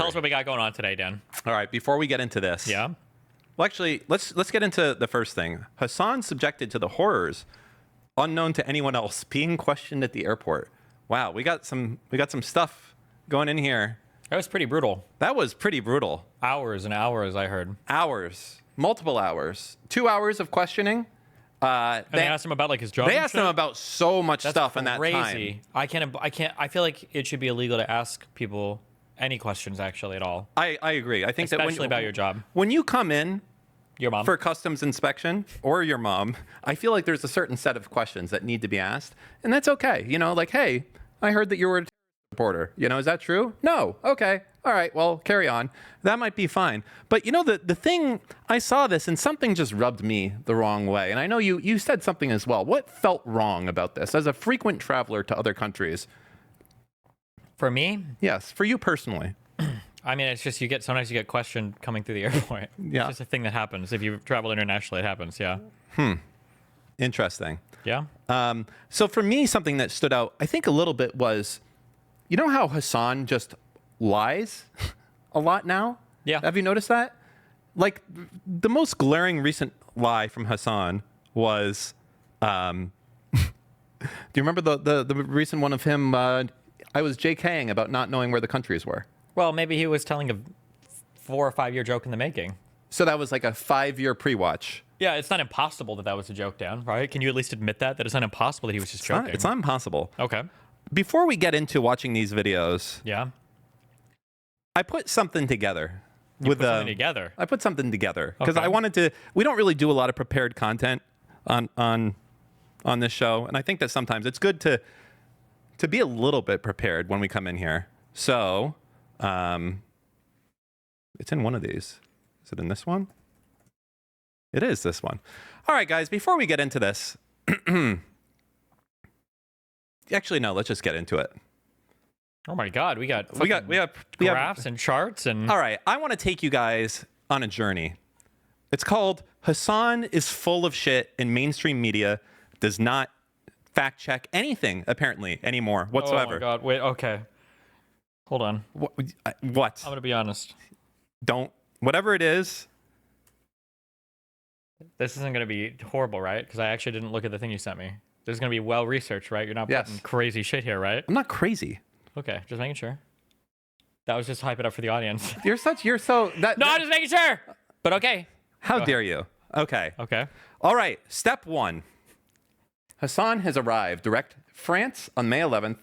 Tell us what we got going on today, Dan. All right, before we get into this. Yeah. Well, actually, let's get into the first thing. Hassan subjected to the horrors unknown to anyone else, being questioned at the airport. Wow, we got some stuff going in here. That was pretty brutal. That was pretty brutal. Hours and hours, I heard. Hours, multiple hours, 2 hours of questioning. And they asked him about like his job. They asked him about so much stuff in that time. I can't. I feel like it should be illegal to ask people any questions actually at all. I agree. I think especially that about your job. When you come in, your mom for customs inspection or your mom, I feel like there's a certain set of questions that need to be asked, and that's okay. You know, like, hey, I heard that you were a reporter. You know, is that true? No. Okay. All right. Well, carry on. That might be fine. But you know, the thing, I saw this and something just rubbed me the wrong way. And I know you said something as well. What felt wrong about this as a frequent traveler to other countries? For me? Yes. For you personally. I mean, it's just sometimes you get questioned coming through the airport. Yeah. It's just a thing that happens. If you travel internationally, it happens. Yeah. Interesting. Yeah. So for me, something that stood out, I think a little bit was, you know how Hassan just lies a lot now? Yeah. Have you noticed that? Like the most glaring recent lie from Hassan was, do you remember the recent one of him? I was JKing about not knowing where the countries were. Well, maybe he was telling a 4 or 5 year joke in the making. So that was like a 5-year pre-watch. Yeah, it's not impossible that was a joke, Dan, right? Can you at least admit that it's not impossible that he was just joking? It's not impossible. Okay. Before we get into watching these videos, yeah, I put something together. I put something together because I wanted to. We don't really do a lot of prepared content on this show, and I think that sometimes it's good to be a little bit prepared when we come in here. So, it's in one of these. Is it in this one? It is this one. All right, guys. Before we get into this, actually, no. Let's just get into it. Oh my God, we got graphs and charts and. All right, I want to take you guys on a journey. It's called Hassan is full of shit, and mainstream media does not fact check anything apparently anymore whatsoever. Oh my God! Wait. Okay. Hold on. What? I'm gonna be honest. Don't. Whatever it is. This isn't gonna be horrible, right? Because I actually didn't look at the thing you sent me. This is gonna be well researched, right? You're not putting crazy shit here, right? I'm not crazy. Okay, just making sure. That was just to hype it up for the audience. You're so that. No, I'm just making sure. But okay. How dare you? Okay. Okay. All right. Step 1. Hassan has arrived direct France on May 11th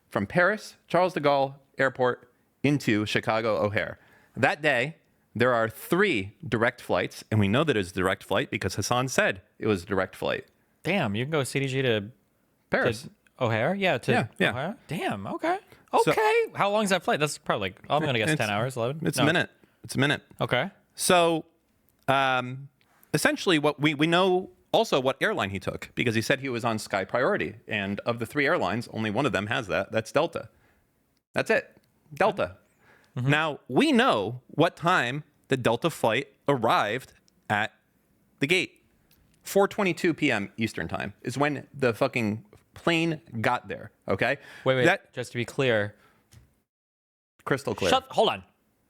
from Paris, Charles de Gaulle Airport into Chicago O'Hare. That day, there are 3 direct flights, and we know that it's a direct flight because Hassan said it was a direct flight. Damn, you can go CDG to Paris. To O'Hare? Yeah, to O'Hare? Damn, okay. Okay. So, how long is that flight? That's probably like, I'm going to guess 10 hours, 11? It's a minute. It's a minute. Okay. So, essentially, what we know also what airline he took, because he said he was on Sky Priority. And of the 3 airlines, only one of them has that. That's Delta. That's it. Delta. Mm-hmm. Now, we know what time the Delta flight arrived at the gate. 4:22 p.m. Eastern time is when the fucking plane got there, okay? Wait. Just to be clear. Crystal clear. Hold on.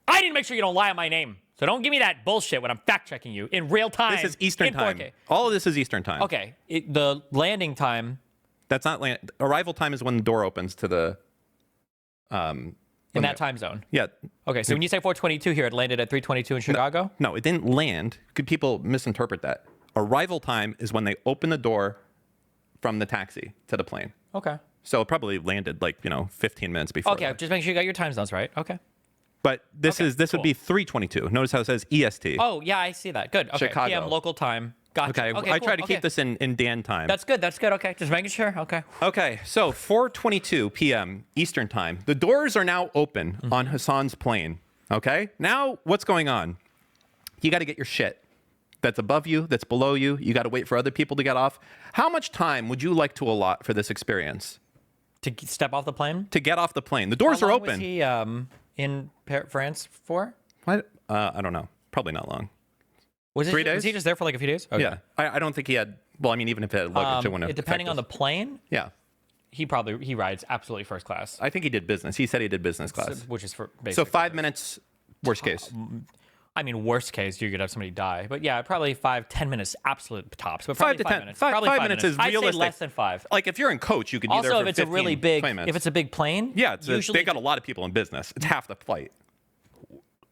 I need to make sure you don't lie on my name. So don't give me that bullshit when I'm fact-checking you in real time. This is Eastern time. 4K. All of this is Eastern time. Okay. The landing time. That's not arrival time is when the door opens to the... in that time zone? Yeah. Okay, so when you say 4:22 here, it landed at 3:22 in Chicago? No, it didn't land. Could people misinterpret that? Arrival time is when they open the door from the taxi to the plane. Okay. So it probably landed 15 minutes before. Okay, just make sure you got your time zones right. Okay. But this would be 3:22. Notice how it says EST. Oh, yeah, I see that. Good. Okay. Chicago. PM local time. Gotcha. Okay. I try to keep this in Dan time. That's good. Okay. Just making sure. Okay. Okay. So 4:22 p.m. Eastern time. The doors are now open on Hassan's plane. Okay. Now what's going on? You got to get your shit. That's above you, that's below you. You got to wait for other people to get off. How much time would you like to allot for this experience? To step off the plane? To get off the plane. The doors are open. Was he in France for? What? I don't know. Probably not long. Was 3 days? Was he just there for like a few days? Okay. Yeah. I don't think he had. Well, I mean, even if he had luggage, it wouldn't have. Depending on the plane? Yeah. he rides absolutely first class, I think he did business. He said he did business class. which is for So 5 minutes, worst case. I mean, worst case, you could have somebody die. But yeah, probably 5-10 minutes, absolute tops. But 5 probably to 10. minutes. 5 Probably 5 minutes minutes is I'd realistic. say less than 5. Like if you're in coach, you could be there Also, for if it's 15, a really big, 20 minutes. if it's a big plane, Yeah, usually they got a lot of people in business. It's half the flight.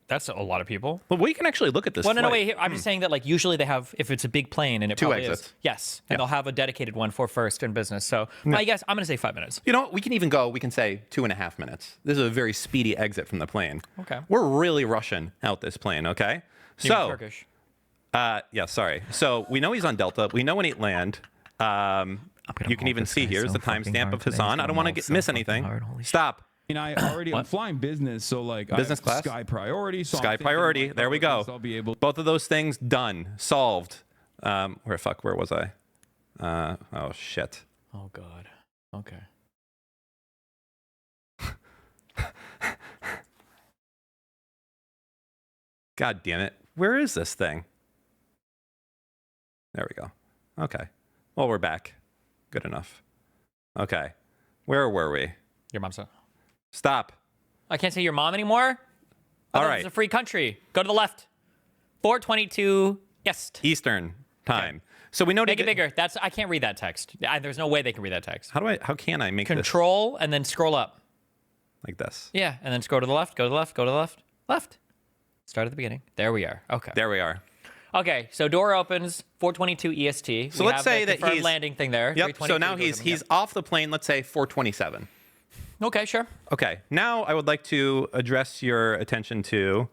that's a lot of people. But we can actually look at this. Well, no, flight. wait. I'm just saying that like usually they have, if it's a big plane and it Two probably exits. is, yes, and they'll have a dedicated one for first in business. So I guess I'm gonna say 5 minutes. You know what? We can even go. We can say 2.5 minutes. This is a very speedy exit from the plane. Okay. We're really rushing out this plane. Okay. Even So. Turkish. Yeah. Sorry. So we know he's on Delta. We know when he land. You can even see here's the timestamp of Hassan. I don't want to miss anything. Stop. I already I'm flying business, so like Business I have class? Sky Priority. So Sky I'm thinking, priority. like, There we go. I'll be able. Both of those things done. Solved. Where was I? Oh shit. Oh God. Okay. God damn it. Where is this thing? There we go. Okay. Well, we're back. Good enough. Okay. Where were we? Your mom's son. Stop. I can't say your mom anymore. All It's right. a free country. Go to the left. 422 Est. Eastern time. So we know to Make it get- bigger. I can't read that text. There's no way they can read that text. How can I make this Control and then scroll up. like this? Yeah, and then scroll to the left. Go to the left. Go to the left. Left. Start at the beginning. There we are. Okay. There we are. Okay. So door opens 422 EST. So We let's have say the that confirmed he's landing thing there. Yep. So 322 now goes he's over, off the plane. Let's say 427. yep. Okay. Sure. Okay. Now I would like to address your attention to.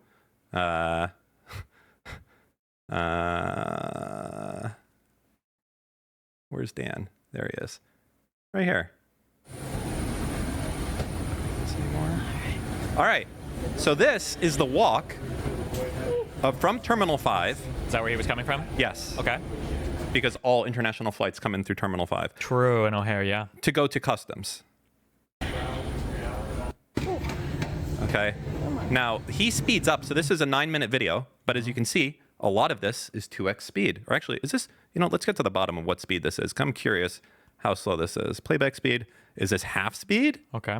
Where's Dan? There he is. Right here. This anymore? All right. So this is the walk from Terminal 5. Is that where he was coming from? Yes. Okay. Because all international flights come in through Terminal 5 True. And O'Hare. Yeah. to go to customs. Okay. Now, he speeds up. So this is a 9-minute video. But as you can see, a lot of this is 2x speed. Or actually, is this, let's get to the bottom of what speed this is. I'm curious how slow this is. Playback speed. Is this half speed? Okay.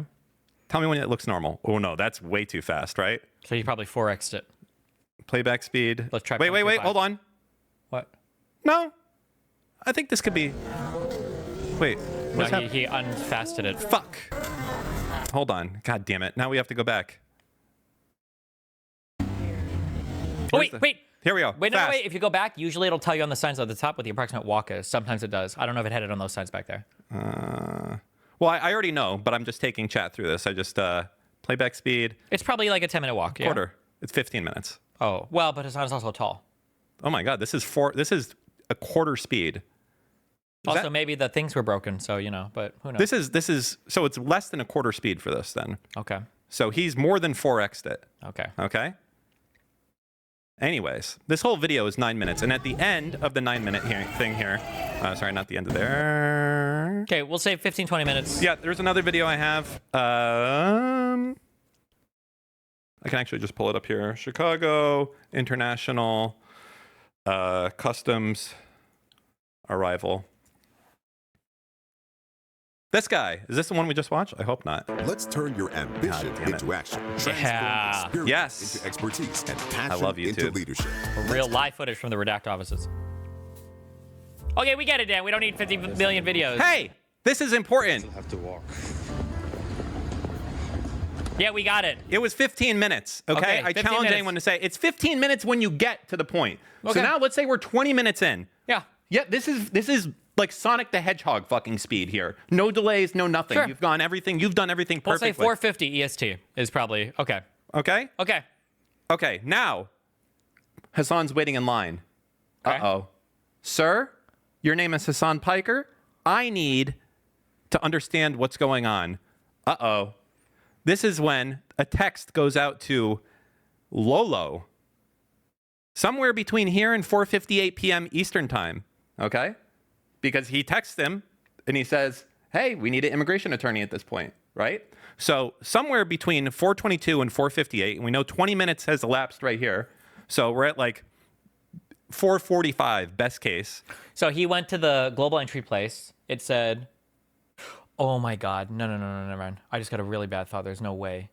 Tell me when it looks normal. Oh, no, that's way too fast, right? So you probably 4x'd it. Playback speed. Let's try Wait. 0.35. Hold on. What? No. I think this could be. Wait. No, What's happening? he unfasted it. Fuck. Hold on. God damn it. Now we have to go back. Oh, wait. Here we go. Wait, no, Fast. wait. If you go back, usually it'll tell you on the signs at the top what the approximate walk is. Sometimes it does. I don't know if it had it on those signs back there. Well, I already know, but I'm just taking chat through this. I just playback speed It's probably like a 10-minute walk. Yeah. quarter. It's 15 minutes. Oh, well, but Hassan's also tall. Oh my god, this is a quarter speed. Also, maybe the things were broken, so but who knows? This is so it's less than a quarter speed for this then. Okay. So he's more than 4x'd it. Okay. Okay. Anyways, this whole video is 9 minutes, and at the end of the 9-minute thing here, sorry, not the end of there. Okay, we'll say 15, 20 minutes. Yeah, there's another video I have. I can actually just pull it up here. Chicago International Customs Arrival. This guy. Is this the one we just watched? I hope not. Let's turn your ambition God damn it. into action. Transform Yeah. experience Yes. into expertise and passion love into YouTube. leadership. Real live footage from the Redact offices. Okay, we get it, Dan. We don't need 50 million videos. Hey, this is important. Have to walk. Yeah, we got it. It was 15 minutes, okay? Okay, I 15 challenge minutes. anyone to say it's 15 minutes when you get to the point. Okay. So now let's say we're 20 minutes in. Yeah. Yeah, this is like Sonic the Hedgehog fucking speed here. No delays, no nothing. Sure. You've done everything We'll say perfectly. 450 EST is probably okay. Okay? Okay. Okay, now Hassan's waiting in line. Okay. Uh-oh. Sir, your name is Hassan Piker. I need to understand what's going on. Uh-oh. This is when a text goes out to Lolo. Somewhere between here and 4:58 p.m. Eastern time. Okay? Because he texts him and he says, hey, we need an immigration attorney at this point, right? So somewhere between 4:22 and 4:58, and we know 20 minutes has elapsed right here. So we're at like 4:45, best case. So he went to the global entry place. It said, Oh my God. No, never mind. I just got a really bad thought. There's no way.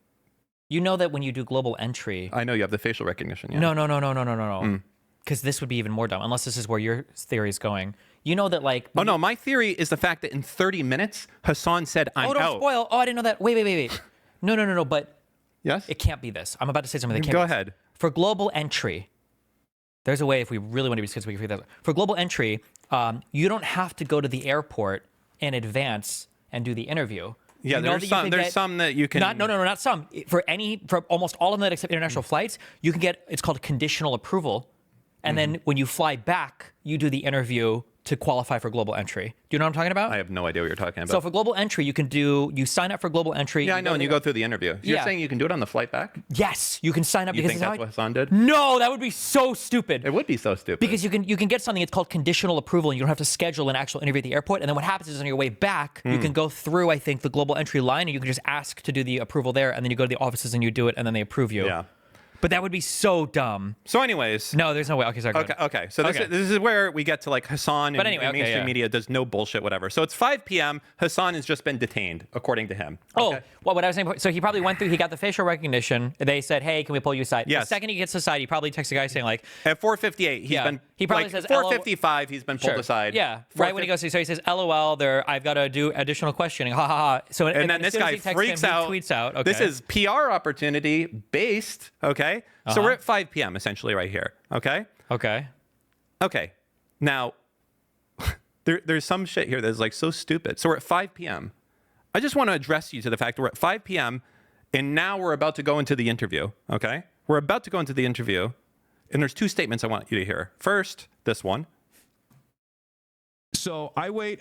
You know that when you do global entry. I know you have the facial recognition. Yeah. No. Because this would be even more dumb, unless this is where your theory is going. You know that like. Oh no, my theory is the fact that in 30 minutes, Hassan said, "I'm out." Oh, don't spoil. Oh, I didn't know that. Wait. No. But Yes. it can't be this. I'm about to say something that can't. Go be this. ahead. For global entry, there's a way if we really want to be skits, we can figure that out. For global entry, you don't have to go to the airport in advance and do the interview. Yeah, You know there's some. There's some that you can. Not some. For almost all of them except international flights, you can get. It's called conditional approval, and then when you fly back, you do the interview to qualify for global entry. Do you know what I'm talking about? I have no idea what you're talking about. So for global entry, you sign up for global entry. Yeah, I know, and you go through the interview. You're saying you can do it on the flight back? Yes, you can sign up. You because think that's what Hassan did? No, that would be so stupid. It would be so stupid. Because you can get something. It's called conditional approval, and you don't have to schedule an actual interview at the airport. And then what happens is on your way back, you can go through, I think, the global entry line, and you can just ask to do the approval there, and then you go to the offices and you do it, and then they approve you. Yeah. But that would be so dumb. So, anyways. No, there's no way. Okay, sorry. Go ahead. Okay. So this is where we get to like Hassan and, anyway, mainstream media does no bullshit, whatever. So it's 5 p.m. Hassan has just been detained, according to him. Oh, well, what I was saying. So he probably went through. He got the facial recognition. They said, "Hey, can we pull you aside?" Yes. The second he gets aside, he probably texts a guy saying like, At 4:58, he probably like, says 4:55, he's been pulled Sure. aside. Yeah, right when he goes, so he says, "LOL, I've got to do additional questioning." Ha ha ha. So And then as this soon as guy he texts freaks him, out. He tweets out. Okay. This is PR opportunity based. Okay. So we're at 5 p.m. essentially right here. Okay. okay. Now, there's some shit here that's like so stupid. So we're at 5 p.m. I just want to address you to the fact that we're at 5 p.m. and now we're about to go into the interview. Okay. We're about to go into the interview. And there's two statements I want you to hear. First, this one. So I wait.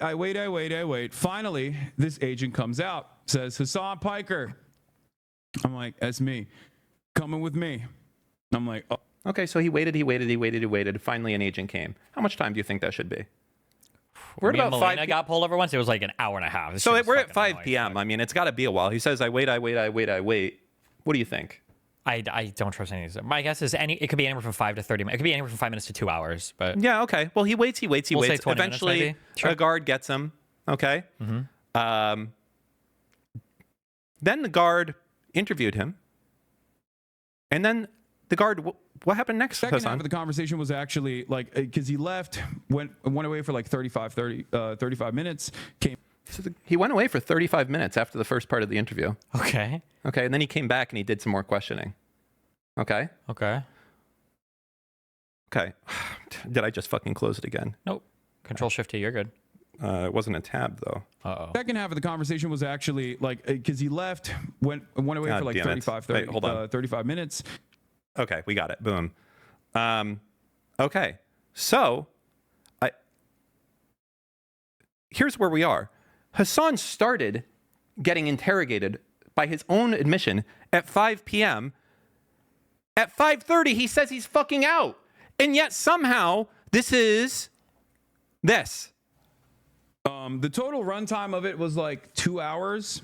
Finally, this agent comes out, says, Hassan Piker. I'm like, that's me. Coming with me. I'm like, oh. Okay, so he waited. Finally, an agent came. How much time do you think that should be? We're at Me and about Melina 5 got pulled over once. It was like an hour and a half. This So shit was we're at fucking 5 annoying. p.m. I mean, it's got to be a while. He says, I wait. What do you think? I don't trust any of this. My guess is it could be anywhere from 5 to 30 minutes. It could be anywhere from 5 minutes to 2 hours. But Yeah, okay. Well, he waits. We'll say 20 minutes Eventually, maybe. Sure. a guard gets him. Okay. Then the guard interviewed him. And then the guard, what happened next, Second half Hassan? of the conversation was actually like, because he left, went away for like 35 minutes, came. So he went away for 35 minutes after the first part of the interview. okay. Okay, and then he came back and he did some more questioning. Okay? Okay. Okay. Did I just fucking close it again? Nope. Control Shift T. You're good. It wasn't a tab, though. Second half of the conversation was actually like, because he left, went away God for like damn it. 35 minutes. Okay, we got it. Boom. Okay, so here's where we are. Hassan started getting interrogated by his own admission at 5 p.m. At 5:30, he says he's fucking out. And yet somehow this is this. The total runtime of it was like 2 hours.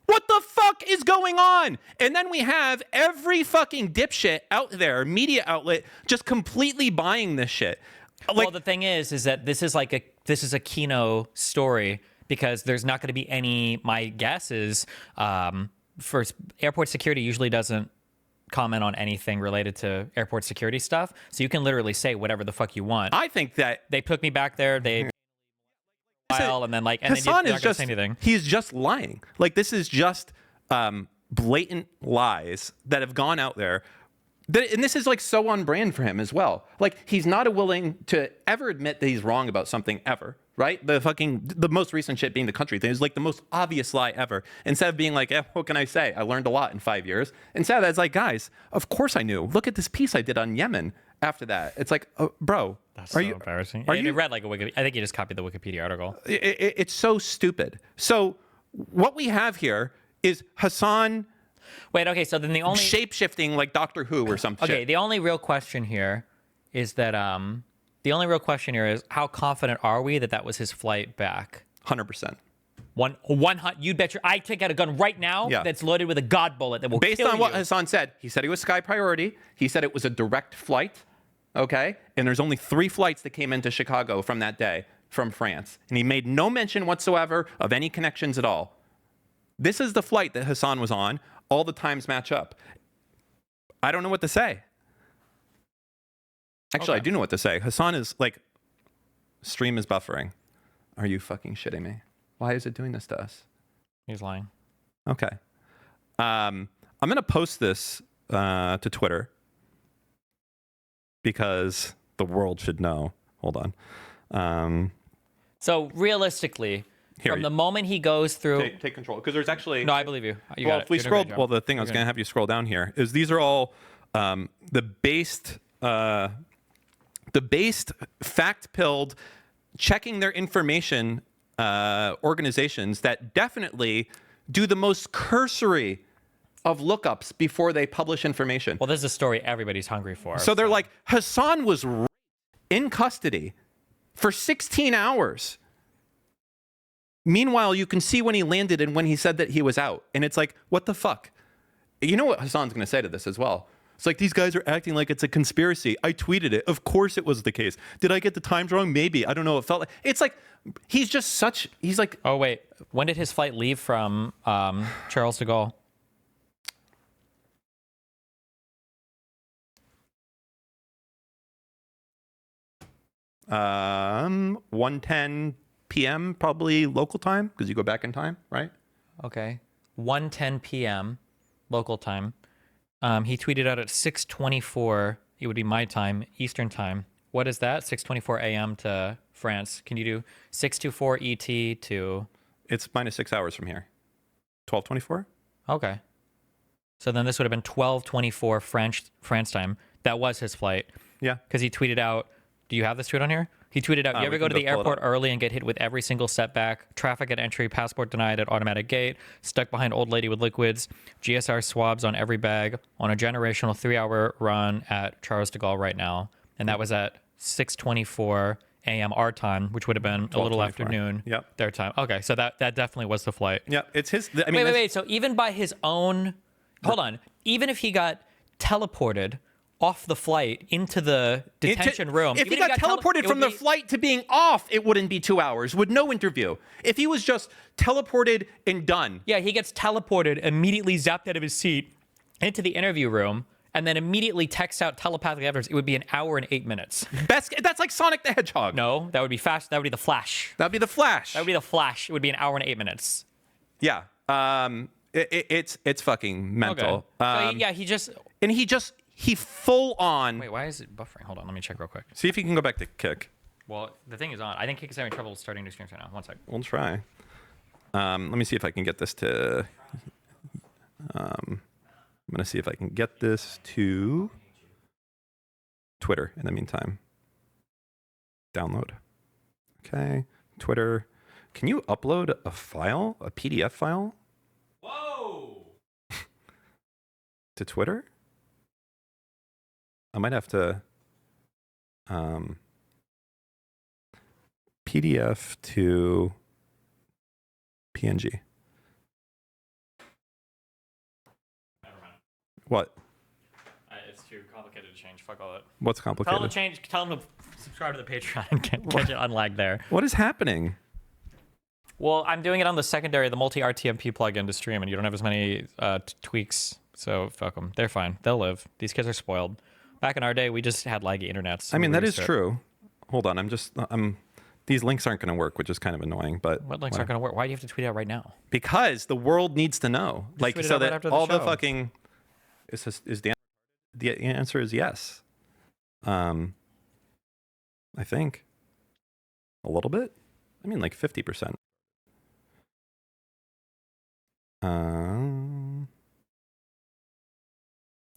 What the fuck is going on? And then we have every fucking dipshit out there, media outlet, just completely buying this shit. Well, the thing is that this is a Kino story because there's not going to be any. My guess is for airport security usually doesn't comment on anything related to airport security stuff, so you can literally say whatever the fuck you want. I think that They took me back there. They and then Hassan they're is not gonna just say anything. he's just lying. Like this is just blatant lies that have gone out there. And this is like so on brand for him as well. Like he's not willing to ever admit that he's wrong about something ever, right? The most recent shit being the country thing is like the most obvious lie ever. Instead of being like, what can I say? I learned a lot in 5 years. Instead, it's like, guys, of course I knew. Look at this piece I did on Yemen. After that, it's like, bro, That's so embarrassing. You read like a Wiki? I think you just copied the Wikipedia article. It's so stupid. So what we have here is Hassan. Wait, okay. So then the only shape-shifting like Doctor Who or something. Okay, the only real question here is that how confident are we that was his flight back? 100%. One, you'd bet I take out a gun right now that's loaded with a God bullet that will Based kill on what you. Hassan said, he said he was Sky Priority. He said it was a direct flight. Okay, and there's only 3 flights that came into Chicago from that day. from France, and he made no mention whatsoever of any connections at all. This is the flight that Hassan was on. All the times match up. I don't know what to say. Actually, I do know what to say. Hassan is like, stream is buffering. Are you fucking shitting me? Why is it doing this to us? He's lying. Okay. I'm going to post this to Twitter because the world should know. Hold on. So realistically, Here, from the moment he goes through... Take control. Because there's actually... No, I believe you. Well, if we scroll... Well, the thing I was going to have you scroll down here is these are all the based fact-pilled, checking their information organizations that definitely do the most cursory of lookups before they publish information. Well, this is a story everybody's hungry for. So they're like, Hassan was in custody for 16 hours. Meanwhile, you can see when he landed and when he said that he was out. And it's like, what the fuck? You know what Hassan's going to say to this as well? It's like, these guys are acting like it's a conspiracy. I tweeted it. Of course it was the case. Did I get the times wrong? Maybe. I don't know. It felt like... It's like, he's just such... He's like... Oh, wait. When did his flight leave from Charles de Gaulle? Um, 1:10 p.m. probably local time because you go back in time, right? Okay. 1:10 p.m. local time. He tweeted out at 6:24. It would be my time, Eastern time. What is that? 6:24 a.m. to France. Can you do 6:24 ET to... It's minus 6 hours from here. 12:24? Okay. So then this would have been 12:24 France time. That was his flight. Yeah. Because he tweeted out... Do you have this tweet on here? He tweeted out, you ever we go can to the go pull it airport up. early and get hit with every single setback? Traffic at entry, passport denied at automatic gate, stuck behind old lady with liquids, GSR swabs on every bag, on a generational 3-hour run at Charles de Gaulle right now. And that was at 6:24 a.m. our time, which would have been a little 12:24. afternoon Yep. their time. Okay, so that definitely was the flight. Yeah, it's his... I mean, Wait. So even by his own... Hold on. Even if he got teleported off the flight into the detention room. If he even got teleported from the flight to being off, it wouldn't be 2 hours with no interview. If he was just teleported and done. Yeah, he gets teleported, immediately zapped out of his seat into the interview room, and then immediately texts out telepathically afterwards. It would be an hour and 8 minutes. That's like Sonic the Hedgehog. No, that would be fast. That would be the Flash. That'd be the Flash. That would be the Flash. It would be an hour and 8 minutes. Yeah. It's fucking mental. Okay. So yeah, He full on. Wait, why is it buffering? Hold on, let me check real quick. See if you can go back to Kick. Well, the thing is on. I think Kick is having trouble starting new streams right now. One sec. We'll try. Let me see if I can get this to. I'm gonna see if I can get this to Twitter in the meantime. Download. Okay, Twitter. Can you upload a file, a PDF file? Whoa! To Twitter? I might have to PDF to PNG. Never mind. What? It's too complicated to change. Fuck all that. What's Tell complicated? them to change. Tell them to subscribe to the Patreon and catch it unlagged there. What is happening? Well, I'm doing it on the secondary, the multi-RTMP plugin to stream, and you don't have as many tweaks. So fuck them. They're fine. They'll live. These kids are spoiled. Back in our day, we just had laggy internet. So I mean, that is released it. true. Hold on. These links aren't going to work, which is kind of annoying. But What links aren't going to work? Why do you have to tweet it out right now? because the world needs to know, like, tweet it so out right that after the all the show. fucking the answer is yes. I think a little bit. I mean, like 50%.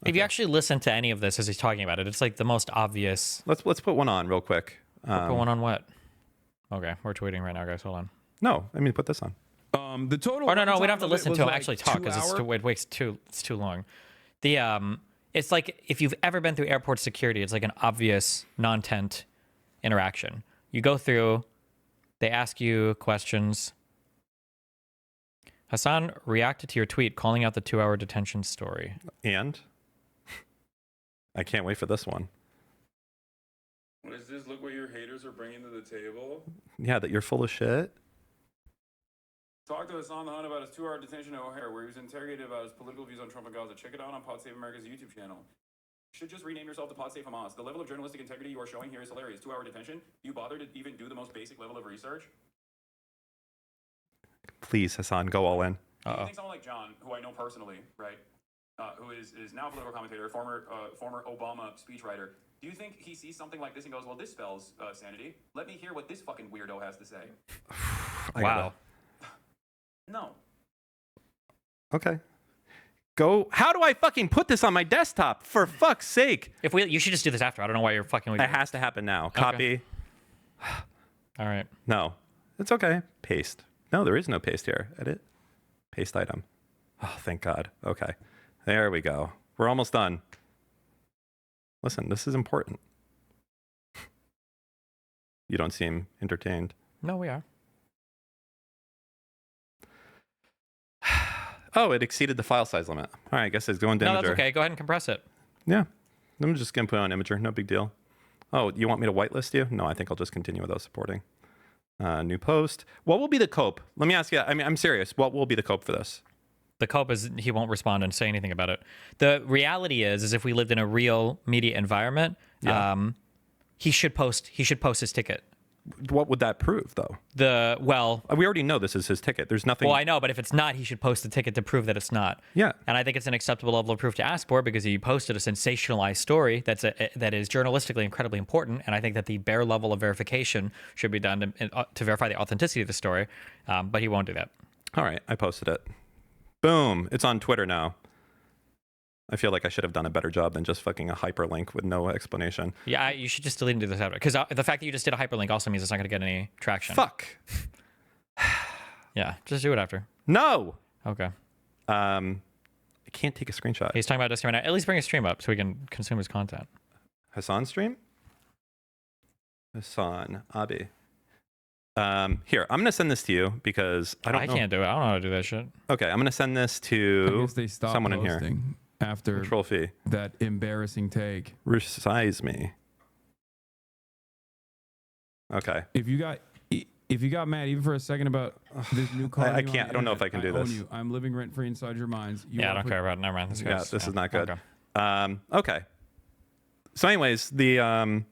If you actually listen to any of this as he's talking about it, it's like the most obvious. Let's put one on real quick. Put one on what? Okay, we're tweeting right now, guys. Hold on. No, I mean, put this on. The total. Oh no, we don't have runtime to of it listen was to him like actually talk 2 because hours. it's too long. The it's like if you've ever been through airport security, it's like an obvious non-tent interaction. You go through, they ask you questions. Hassan reacted to your tweet calling out the 2-hour detention story. And I can't wait for this one. What is this? Look what your haters are bringing to the table. Yeah, that you're full of shit. Talk to Hassan the Hunt about his 2-hour detention at O'Hare, where he was interrogated about his political views on Trump and Gaza. Check it out on Pod Save America's YouTube channel. You should just rename yourself to Pod Save Hamas. The level of journalistic integrity you are showing here is hilarious. 2-hour detention? You bother to even do the most basic level of research? Please, Hassan, go all in. Do you think someone like John, who I know personally, right, who is now a political commentator, former Obama speechwriter, do you think he sees something like this and goes, well, this spells sanity? Let me hear what this fucking weirdo has to say. Wow. No. Okay. Go. How do I fucking put this on my desktop? For fuck's sake. You should just do this after. I don't know why you're fucking with It has to happen now. Copy. All right. No. It's okay. Paste. No, there is no paste here. Edit. Paste item. Oh, thank God. Okay. There we go. We're almost done. Listen, this is important. You don't seem entertained. No, we are. Oh, it exceeded the file size limit. All right, I guess it's going to No, Imager. that's okay. Go ahead and compress it. Yeah. I'm just going to put it on Imager. No big deal. Oh, you want me to whitelist you? No, I think I'll just continue without supporting. New post. What will be the cope? Let me ask you. I mean, I'm serious. What will be the cope for this? The cope is he won't respond and say anything about it. The reality is if we lived in a real media environment, he should post his ticket. What would that prove, though? We already know this is his ticket. There's nothing. Well, I know, but if it's not, he should post the ticket to prove that it's not. Yeah. And I think it's an acceptable level of proof to ask for because he posted a sensationalized story that is journalistically incredibly important. And I think that the bare level of verification should be done to verify the authenticity of the story. But he won't do that. All right. I posted it. Boom. It's on Twitter now. I feel like I should have done a better job than just fucking a hyperlink with no explanation. Yeah, you should just delete and do this after. Because the fact that you just did a hyperlink also means it's not going to get any traction. Fuck. Yeah, just do it after. No. Okay. I can't take a screenshot. He's talking about this right now. At least bring his stream up so we can consume his content. Hassan stream? Hassan Abi. Here, I'm going to send this to you because I don't know. I can't do it. I don't know how to do that shit. Okay, I'm going to send this I to guess they stopped someone in here. posting after Control fee. that embarrassing take. Resize me. Okay. If you got mad even for a second about this new car, I can't. I don't know if I can do this. Own you. I'm living rent free inside your minds. I don't care about it. Never mind. This is not good. Okay. Okay. So, anyways, I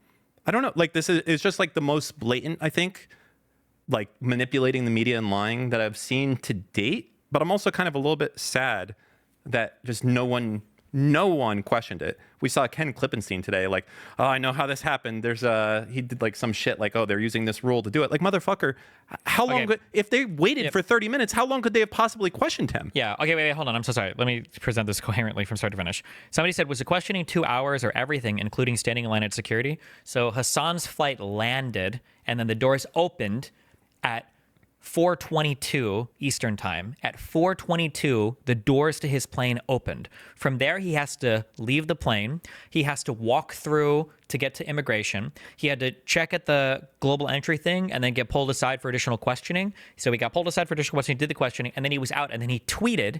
don't know. Like, this is just like the most blatant, I think, like manipulating the media and lying that I've seen to date. But I'm also kind of a little bit sad that just no one questioned it. We saw Ken Klippenstein today, like, oh, I know how this happened. He did like some shit like, oh, they're using this rule to do it. Like, motherfucker, how long, if they waited for 30 minutes, how long could they have possibly questioned him? Yeah. Okay, wait, hold on. I'm so sorry. Let me present this coherently from start to finish. Somebody said, was the questioning 2 hours or everything, including standing in line at security? So Hassan's flight landed and then the doors opened at 4:22 Eastern time. At 4:22, the doors to his plane opened. From there, he has to leave the plane. He has to walk through to get to immigration. He had to check at the global entry thing and then get pulled aside for additional questioning. So he got pulled aside for additional questioning, did the questioning, and then he was out. And then he tweeted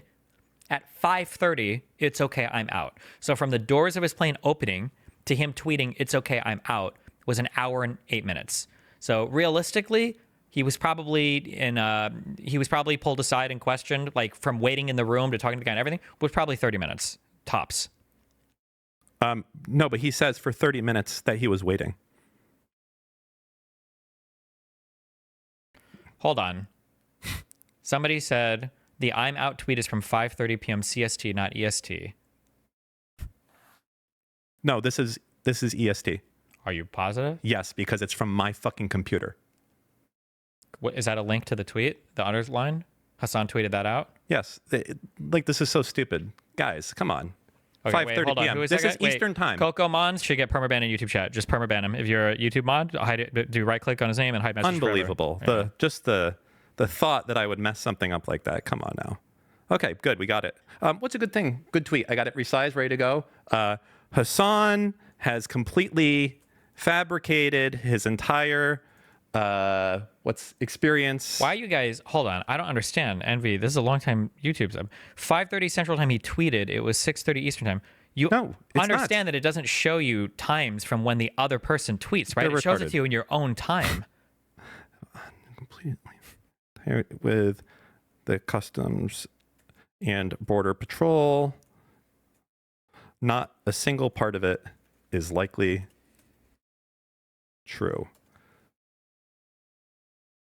at 5:30, "It's okay, I'm out." So from the doors of his plane opening to him tweeting, "It's okay, I'm out," was an hour and 8 minutes. So realistically, he was probably pulled aside and questioned, like from waiting in the room to talking to the guy and everything, was probably 30 minutes tops. No, but he says for 30 minutes that he was waiting. Hold on. Somebody said the "I'm out" tweet is from 5:30 p.m. CST, not EST. No, this is EST. Are you positive? Yes, because it's from my fucking computer. What, is that a link to the tweet? The underline? Hassan tweeted that out? Yes. Like, this is so stupid. Guys, come on. Okay, 5:30 hold on. p.m. Who is This that is guy? Wait, Eastern time. Coco Mons should get permaban in YouTube chat. Just permaban him. If you're a YouTube mod, hide it, do right click on his name and hide message forever. Unbelievable. Yeah. The thought that I would mess something up like that. Come on now. Okay, good. We got it. What's a good thing? Good tweet. I got it resized, ready to go. Hassan has completely fabricated his entire experience. Why you guys, hold on, I don't understand. Envy, this is a long time YouTube sub. 5:30 Central Time he tweeted, it was 6:30 Eastern Time. You No, it's understand that it doesn't show you times from when the other person tweets, right? They're It shows it retarded. to you in your own time. Completely with the Customs and Border Patrol. Not a single part of it is likely true.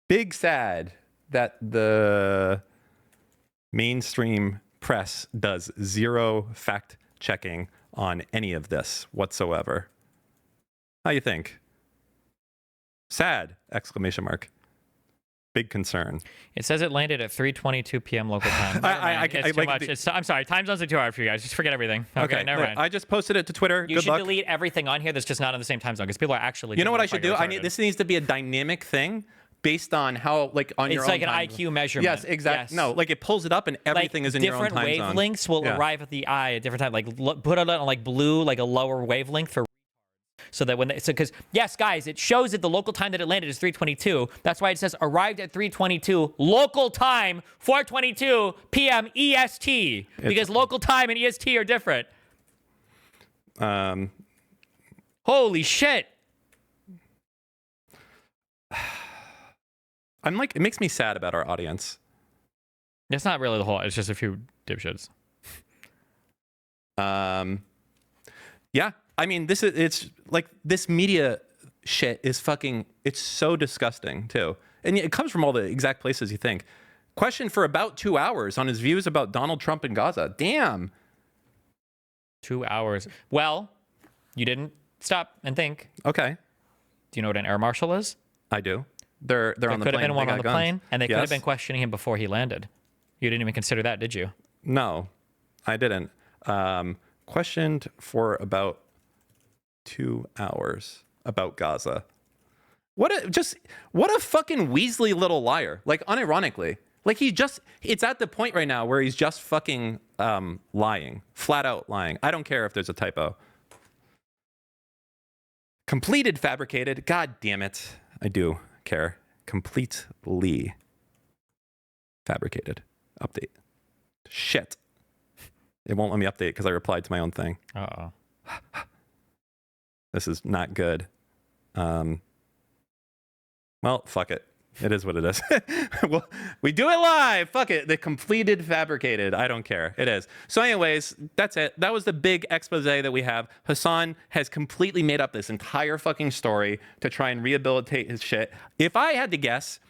Big sad that the mainstream press does zero fact checking on any of this whatsoever. How you think? Sad! Exclamation mark. Big concern. It says it landed at 3:22 p.m. local time. Never mind. It's too much. I'm sorry. Time zones are too hard for you guys. Just forget everything. Okay, never mind. I just posted it to Twitter. You Good should luck. delete everything on here that's just not in the same time zone because people are actually. You know what I fucking should do? retarded. This needs to be a dynamic thing based on how, like, on your It's own like an time. IQ measurement. Yes, exactly. Yes. No, like it pulls it up and everything is in your own time zone. Different wavelengths will arrive at the eye at different times. Like put it on like blue, like a lower wavelength for. So that because yes, guys, it shows that the local time that it landed is 3:22. That's why it says arrived at 3:22 local time, 4:22 p.m. EST, because local time and EST are different. Holy shit! I'm like, it makes me sad about our audience. It's not really the whole. It's just a few dipshits. Yeah. I mean, it's like this media shit is fucking, it's so disgusting too. And it comes from all the exact places you think. Questioned for about 2 hours on his views about Donald Trump and Gaza. Damn. 2 hours. Well, you didn't stop and think. Okay. Do you know what an air marshal is? I do. They're There on the could plane. have been one They on got the guns. plane, and they could have Yes. been questioning him before he landed. You didn't even consider that, did you? No, I didn't. Questioned for about 2 hours about Gaza. What a fucking Weasley little liar. Like, unironically. Like, it's at the point right now where he's just fucking lying. Flat out lying. I don't care if there's a typo. Completed fabricated. God damn it. I do care. Completely fabricated. Update. Shit. It won't let me update because I replied to my own thing. Uh-oh. This is not good. Well, fuck it. It is what it is. Well, we do it live. Fuck it. The completed fabricated. I don't care. It is. So anyways, that's it. That was the big expose that we have. Hassan has completely made up this entire fucking story to try and rehabilitate his shit. If I had to guess,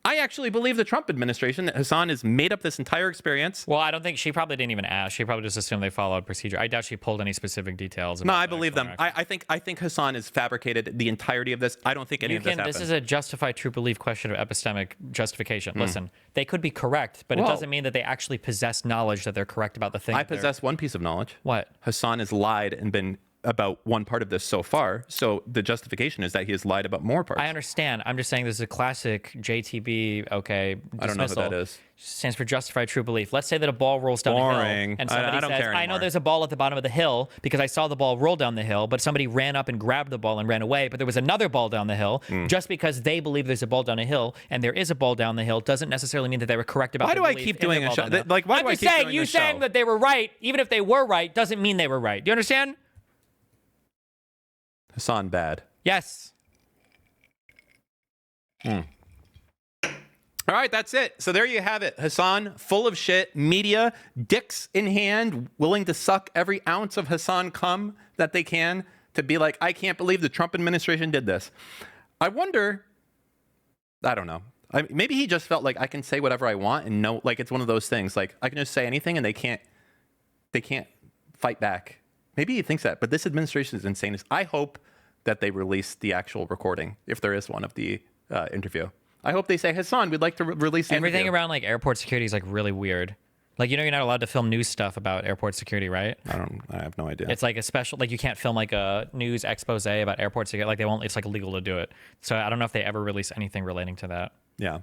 I actually believe the Trump administration that Hassan has made up this entire experience. Well, I don't think she probably didn't even ask. She probably just assumed they followed procedure. I doubt she pulled any specific details. No, about I the believe actual them. interaction. I think Hassan has fabricated the entirety of this. I don't think any of this happened. This is a justified true belief question of epistemic justification. Listen, they could be correct, but it doesn't mean that they actually possess knowledge that they're correct about the thing. I possess one piece of knowledge. What? Hassan has lied and been about one part of this so far. So the justification is that he has lied about more parts. I understand. I'm just saying this is a classic JTB, okay, dismissal. I don't know who that is. Stands for justified true belief. Let's say that a ball rolls down a Boring. hill and I somebody don't says, care I know anymore. there's a ball at the bottom of the hill because I saw the ball roll down the hill, but somebody ran up and grabbed the ball and ran away, but there was another ball down the hill. Just because they believe there's a ball down a hill and there is a ball down the hill doesn't necessarily mean that they were correct about Why their do I belief keep in the doing a ball show? down the hill. Like, why I'm do I just keep saying, doing you this saying show? that they were right, even if they were right, doesn't mean they were right. Do you understand? Hassan bad. Yes. All right, that's it. So there you have it. Hassan, full of shit, media, dicks in hand, willing to suck every ounce of Hassan cum that they can to be like, I can't believe the Trump administration did this. I wonder, I don't know. Maybe he just felt like I can say whatever I want and no, like it's one of those things. Like I can just say anything and they can't fight back. Maybe he thinks that, but this administration is insane. I hope that they release the actual recording, if there is one of the interview. I hope they say, Hassan, we'd like to release the Everything interview. around like airport security is like really weird. Like, you know, you're not allowed to film news stuff about airport security, right? I have no idea. It's like a special, like you can't film like a news expose about airport security. Like they won't, it's like illegal to do it. So I don't know if they ever release anything relating to that. Yeah.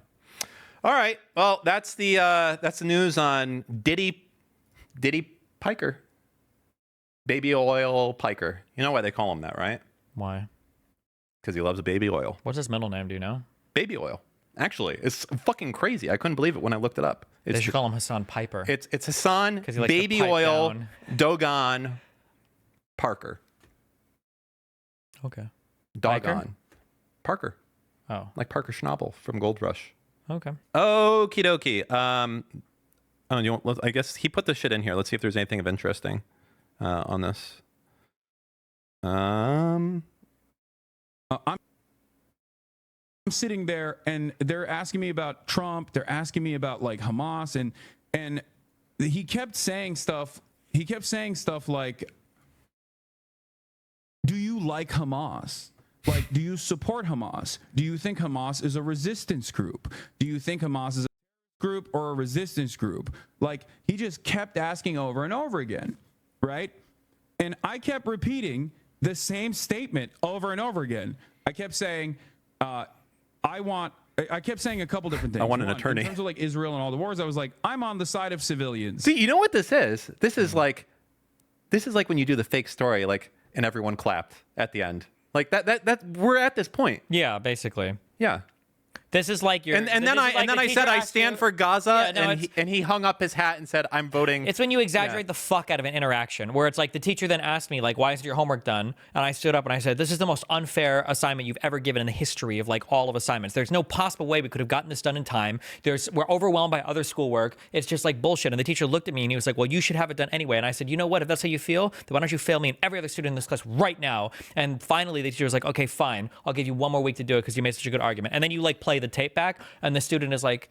All right. Well, that's the news on Diddy Piker. Baby oil Piker. You know why they call him that, right? Why? Because he loves baby oil. What's his middle name? Do you know? Baby oil. Actually, it's fucking crazy. I couldn't believe it when I looked it up. They should call him Hassan Piper. It's Hassan, he likes to baby pipe oil, down. Dogon, Parker. Okay. Doggone. Parker. Oh. Like Parker Schnabel from Gold Rush. Okay. Okie dokie. I guess he put this shit in here. Let's see if there's anything of interesting on this. I'm sitting there and they're asking me about Trump. They're asking me about like Hamas and he kept saying stuff. He kept saying stuff like, do you like Hamas? Like, do you support Hamas? Do you think Hamas is a resistance group? Do you think Hamas is a group or a resistance group? Like, he just kept asking over and over again, right? And I kept repeating the same statement over and over again. I kept saying, I kept saying a couple different things. I want an One, attorney. In terms of like Israel and all the wars, I was like, I'm on the side of civilians. See, you know what this is? This is like when you do the fake story, like, and everyone clapped at the end. Like that we're at this point. Yeah, basically. Yeah. This is like your. And then I said I stand for Gaza, Yeah, no, and he hung up his hat and said I'm voting. It's when you exaggerate the fuck out of an interaction, where it's like the teacher then asked me like, "Why isn't your homework done?" And I stood up and I said, "This is the most unfair assignment you've ever given in the history of like all of assignments. There's no possible way we could have gotten this done in time. We're overwhelmed by other schoolwork. It's just like bullshit." And the teacher looked at me and he was like, "Well, you should have it done anyway." And I said, "You know what? If that's how you feel, then why don't you fail me and every other student in this class right now?" And finally, the teacher was like, "Okay, fine. I'll give you one more week to do it because you made such a good argument." And then you like play the tape back. And the student is like,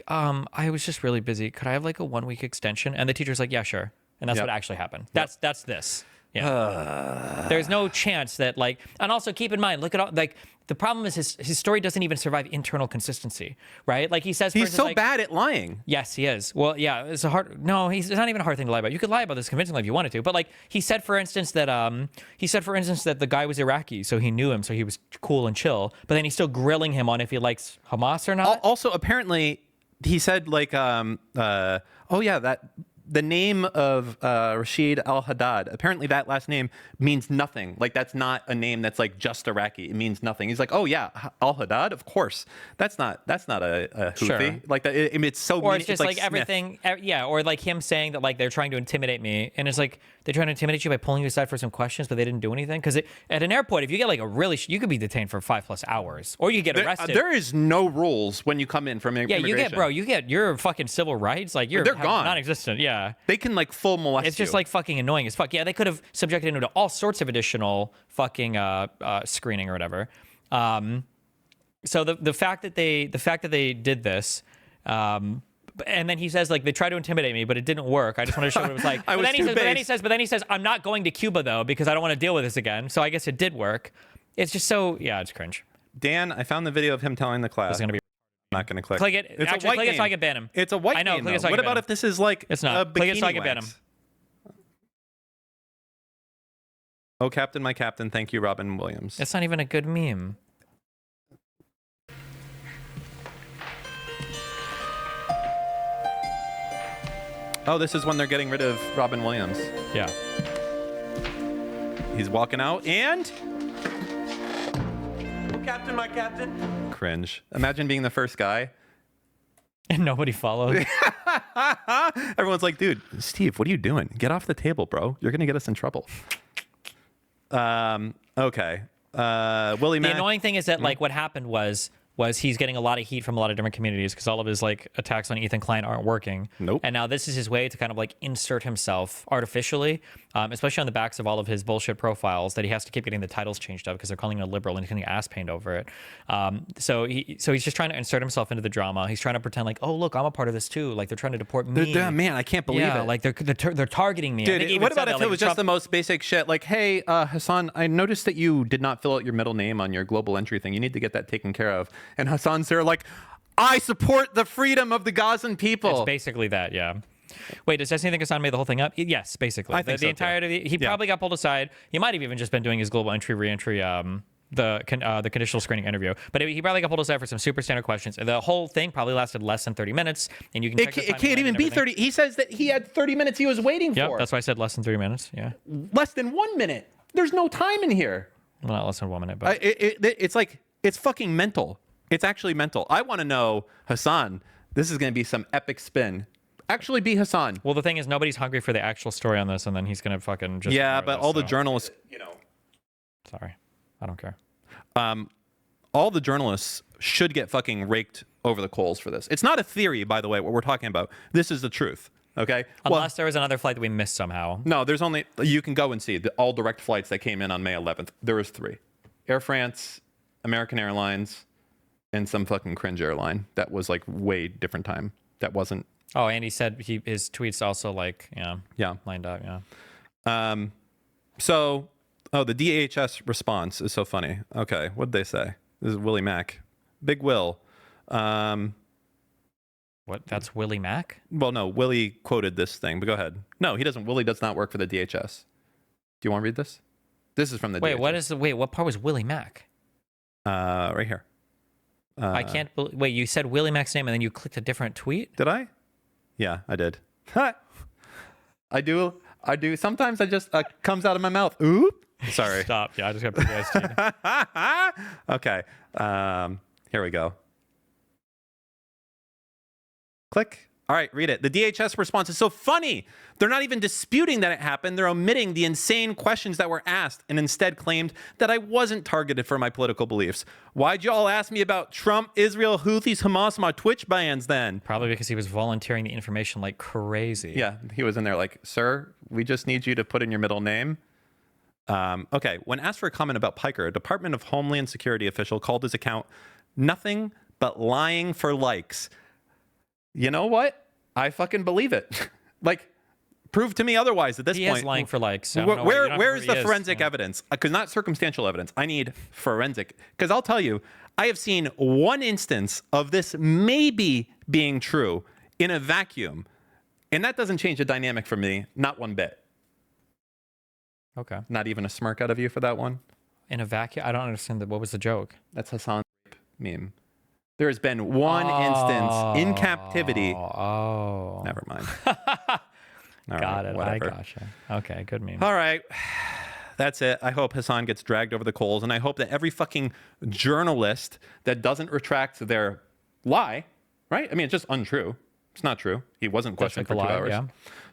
I was just really busy. Could I have like a 1 week extension? And the teacher's like, yeah, sure. And that's what actually happened. That's this. Yeah. There's no chance that like, and also keep in mind, look at all, like the problem is his story doesn't even survive internal consistency, right? Like he says, for He's instance, so like, bad at lying. Yes, he is. Well, yeah, it's it's not even a hard thing to lie about. You could lie about this convincingly if you wanted to. But like he said, for instance, that the guy was Iraqi, so he knew him, so he was cool and chill. But then he's still grilling him on if he likes Hamas or not. Also, apparently, he said like, the name of Rashid al-Haddad, apparently that last name means nothing. Like, that's not a name that's like just Iraqi. It means nothing. He's like, oh yeah, al-Haddad, of course. That's not a Houthi. Sure. Like, it's so Or mean. it's just like like everything, or like him saying that like they're trying to intimidate me, and it's like they're trying to intimidate you by pulling you aside for some questions, but they didn't do anything. Because at an airport, if you get like you could be detained for 5+ hours, or you get arrested. There is no rules when you come in from immigration. You get your fucking civil rights, like they're gone, non-existent. Yeah, they can like full molest you. it's just like fucking annoying as fuck. Yeah, they could have subjected him to all sorts of additional fucking screening or whatever. So the fact that they did this. And then he says, like, they tried to intimidate me, but it didn't work. I just want to show what it was like. But then he says, I'm not going to Cuba, though, because I don't want to deal with this again. So I guess it did work. It's just so, yeah, it's cringe. Dan, I found the video of him telling the class. It's going to be. I'm not going to click. Click it. It's Actually, a white click it so name. I can ban him. It's a white I know, name, click it though. so I What can ban about him. if this is like It's not. a Click it so I bikini can ban wax? him. Oh, Captain, my captain. Thank you, Robin Williams. It's not even a good meme. Oh, this is when they're getting rid of Robin Williams. Yeah. He's walking out and Oh, Captain, my captain. cringe. Imagine being the first guy. And nobody followed. Everyone's like, dude, Steve, what are you doing? Get off the table, bro. You're going to get us in trouble. Okay. Willie The Mack. annoying thing is that like what happened was he's getting a lot of heat from a lot of different communities because all of his like attacks on Ethan Klein aren't working. Nope. And now this is his way to kind of like insert himself artificially, especially on the backs of all of his bullshit profiles that he has to keep getting the titles changed up because they're calling him a liberal and he's getting ass pained over it. So he's just trying to insert himself into the drama. He's trying to pretend like, oh look, I'm a part of this too. Like they're trying to deport me. Man, I can't believe yeah, it. like they're targeting me. I think he Dude, even what said about if that, it like, was just the most basic shit? Like, hey, Hassan, I noticed that you did not fill out your middle name on your global entry thing. You need to get that taken care of. And Hassan's there like, I support the freedom of the Gazan people. It's basically that, yeah. Wait, does Destiny think Hassan made the whole thing up? Yes, basically. I think the so, entirety. He probably got pulled aside. He might have even just been doing his global entry, re-entry, the conditional screening interview. But he probably got pulled aside for some super standard questions. And the whole thing probably lasted less than 30 minutes. And you can check the It timeline can't even and be everything. 30. He says that he had 30 minutes he was waiting Yep, for. that's why I said less than 30 minutes. Yeah, Less than 1 minute. There's no time in here. well, not less than 1 minute, but It's like, it's fucking mental. It's actually mental. I want to know, Hassan, this is going to be some epic spin. Actually, be Hassan. Well, the thing is, nobody's hungry for the actual story on this, and then he's gonna fucking just. Yeah, ignore but this, all the so- journalists, Sorry, I don't care. all the journalists should get fucking raked over the coals for this. It's not a theory, by the way, what we're talking about. This is the truth. Okay. Unless there was another flight that we missed somehow. No, there's only, you can go and see all direct flights that came in on May 11th. There was 3. Air France, American Airlines, and some fucking cringe airline. That was like way different time. That wasn't. Oh, and he said his tweets also like Yeah. lined up. Yeah. So, the DHS response is so funny. Okay, what'd they say? This is Willie Mack. Big Will. What? That's Willie Mack? Well, no, Willie quoted this thing, but go ahead. No, he doesn't. Willie does not work for the DHS. Do you want to read this? This is from the DHS. What part was Willie Mack? Right here. I can't believe. Wait, you said Willie Mack's name and then you clicked a different tweet? Did I? Yeah, I did. I do. Sometimes I just comes out of my mouth. Oop. Sorry. Stop. Yeah, I just got PTSD. Okay. Here we go. Click. All right, read it. The DHS response is so funny. They're not even disputing that it happened. They're omitting the insane questions that were asked and instead claimed that I wasn't targeted for my political beliefs. Why'd you all ask me about Trump, Israel, Houthis, Hamas, my Twitch bans then? Probably because he was volunteering the information like crazy. Yeah, he was in there like, sir, we just need you to put in your middle name. Okay, when asked for a comment about Piker, a Department of Homeland Security official called his account nothing but lying for likes. You know what? I fucking believe it. Like, prove to me otherwise at this He point. is lying for likes. I don't know Where is the he forensic Yeah. evidence? Because not circumstantial evidence. I need forensic. Because I'll tell you, I have seen one instance of this maybe being true in a vacuum. And that doesn't change the dynamic for me, not one bit. Okay. Not even a smirk out of you for that one. In a vacuum? I don't understand. What was the joke? That's Hassan's meme. There has been one instance in captivity. Oh. Never mind. All Got right, it. whatever. I gotcha. Okay, good meme. All right. That's it. I hope Hassan gets dragged over the coals, and I hope that every fucking journalist that doesn't retract their lie, right? I mean, it's just untrue. It's not true. He wasn't questioned for 2 hours. Yeah.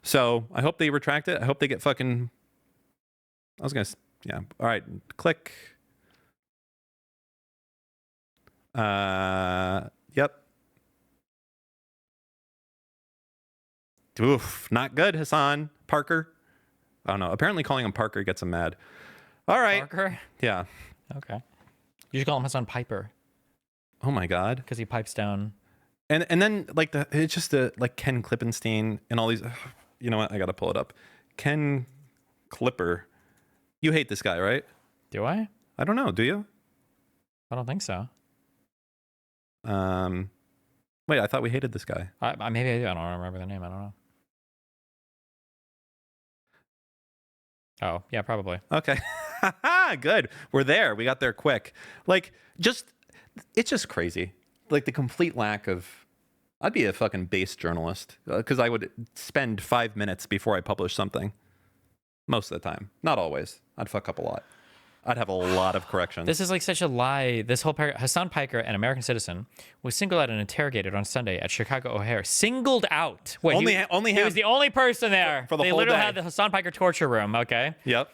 So I hope they retract it. I hope they get fucking. Yeah. All right. Click. Yep. Oof, not good, Hassan. Parker. I don't know. Apparently calling him Parker gets him mad. All right. Parker? Yeah. Okay. You should call him Hassan Piper Oh my God. because he pipes down. And then like it's just like Ken Klippenstein and all these. You know what? I got to pull it up. Ken Clipper. You hate this guy, right? Do I? I don't know. Do you? I don't think so. Wait, I thought we hated this guy. Maybe I do. I don't remember the name. I don't know. Oh, yeah, probably. Okay. Good. We're there. We got there quick. Like, it's just crazy. Like the complete lack of. I'd be a fucking base journalist because I would spend 5 minutes before I publish something. Most of the time. Not always. I'd fuck up a lot. I'd have a lot of corrections. This is like such a lie. This whole Hassan Piker, an American citizen, was singled out and interrogated on Sunday at Chicago O'Hare. Singled out. Wait, Only he him. was the only person there. For the they whole literally day. had the Hassan Piker torture room. Okay. Yep.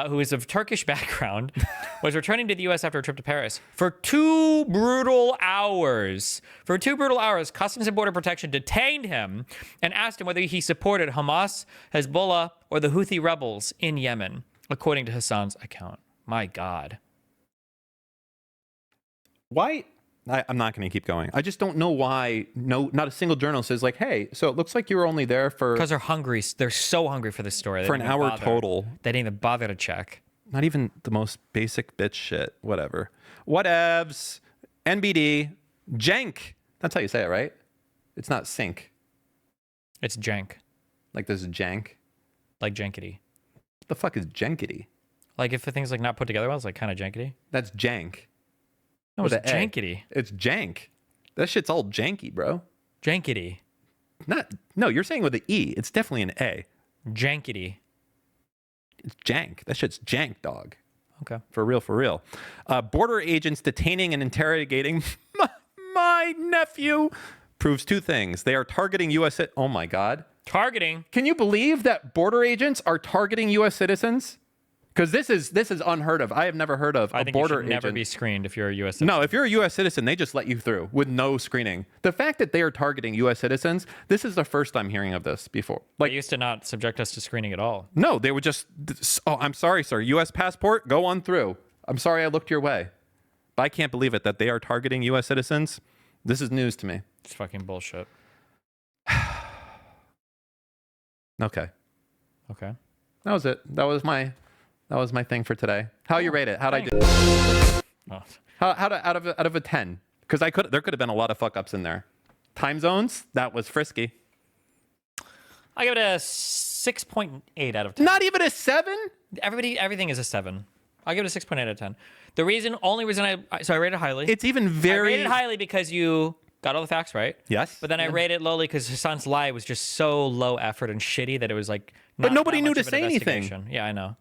Who is of Turkish background, was returning to the U.S. after a trip to Paris for 2 brutal hours. For 2 brutal hours, Customs and Border Protection detained him and asked him whether he supported Hamas, Hezbollah, or the Houthi rebels in Yemen, according to Hassan's account. My God. Why? I'm not going to keep going. I just don't know why not a single journalist is like, hey, so it looks like you were only there for Because they're hungry. They're so hungry for this story. for an hour total. They didn't even bother to check. Not even the most basic bitch shit. Whatever. Whatevs. NBD. Jank. That's how you say it, right? It's not sink. It's jank. Like this is jank. Like jankety. What the fuck is jankety? Like if the thing's like not put together well, it's like kind of jankety. That's jank. No, With it's a A. jankety. It's jank. That shit's all janky, bro. Jankety. No, you're saying with an E. It's definitely an A. Jankety. It's jank. That shit's jank, dog. Okay. For real, for real. Border agents detaining and interrogating my nephew, proves two things. They are targeting U.S. Oh my God. Targeting. Can you believe that border agents are targeting U.S. citizens? Because this is unheard of. I have never heard of I a think border you should never agent. be screened if you're a U.S. citizen. No, if you're a U.S. citizen, they just let you through with no screening. The fact that they are targeting U.S. citizens, this is the first I'm hearing of this before. They used to not subject us to screening at all. No, they would just, oh, I'm sorry, sir. U.S. passport, go on through. I'm sorry I looked your way. But I can't believe it that they are targeting U.S. citizens. This is news to me. It's fucking bullshit. Okay. Okay. That was it. That was my thing for today. How you rate it? How'd I do? Oh. Out of a 10? Because there could have been a lot of fuck ups in there. Time zones, that was frisky. I give it a 6.8 out of 10. Not even a 7? Everything is a 7. I'll give it a 6.8 out of 10. Only reason I rated it highly. It's even I very. rated it highly because you got all the facts right. Yes. But then I rated it lowly because Hassan's lie was just so low effort and shitty that it was like. But nobody knew much to of an say anything. investigation. Yeah, I know.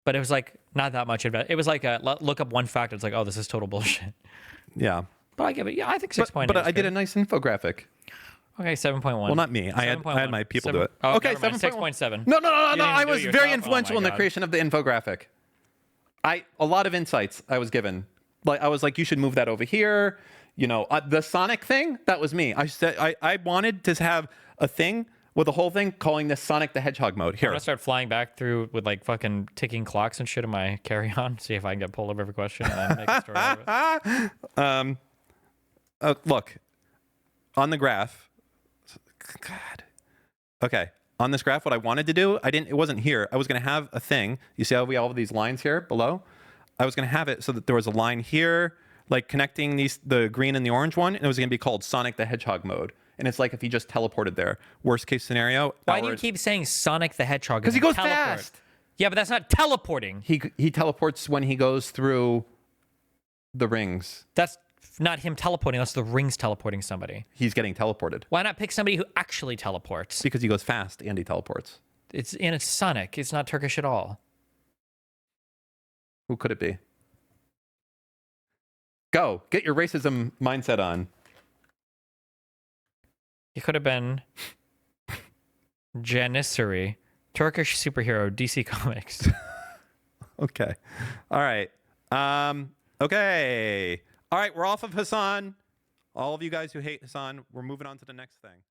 But it was like not that much. It was like look up one fact. It's like, oh, this is total bullshit. Yeah. But I give it. Yeah, I think 6.8. But I did a nice infographic. Okay, 7.1. Well, not me. I had my people do it. Oh, Okay, never mind. 7.1. 6.7. No. You didn't I even do was it very yourself? influential Oh in my the God. creation of the infographic. A lot of insights I was given. Like I was like, you should move that over here. You know, the Sonic thing. That was me. I said I wanted to have a thing with the whole thing calling this Sonic the Hedgehog mode. I'm Here, gonna start flying back through with like fucking ticking clocks and shit in my carry-on. See if I can get pulled over every question and then make a story out of it. look on the graph. God. Okay. On this graph, what I wanted to do, it wasn't here. I was going to have a thing. You see how we all have these lines here below? I was going to have it so that there was a line here, like connecting the green and the orange one, and it was going to be called Sonic the Hedgehog mode. And it's like if he just teleported there. Worst case scenario. Why do you keep saying Sonic the Hedgehog? Because he goes fast. Yeah, but that's not teleporting. He teleports when he goes through the rings. That's not him teleporting. That's the rings teleporting somebody. He's getting teleported. Why not pick somebody who actually teleports? Because he goes fast and he teleports. It's Sonic. It's not Turkish at all. Who could it be? Go. Get your racism mindset on. It could have been Janissary, Turkish superhero, DC Comics. Okay. All right. Okay. All right. We're off of Hassan. All of you guys who hate Hassan, we're moving on to the next thing.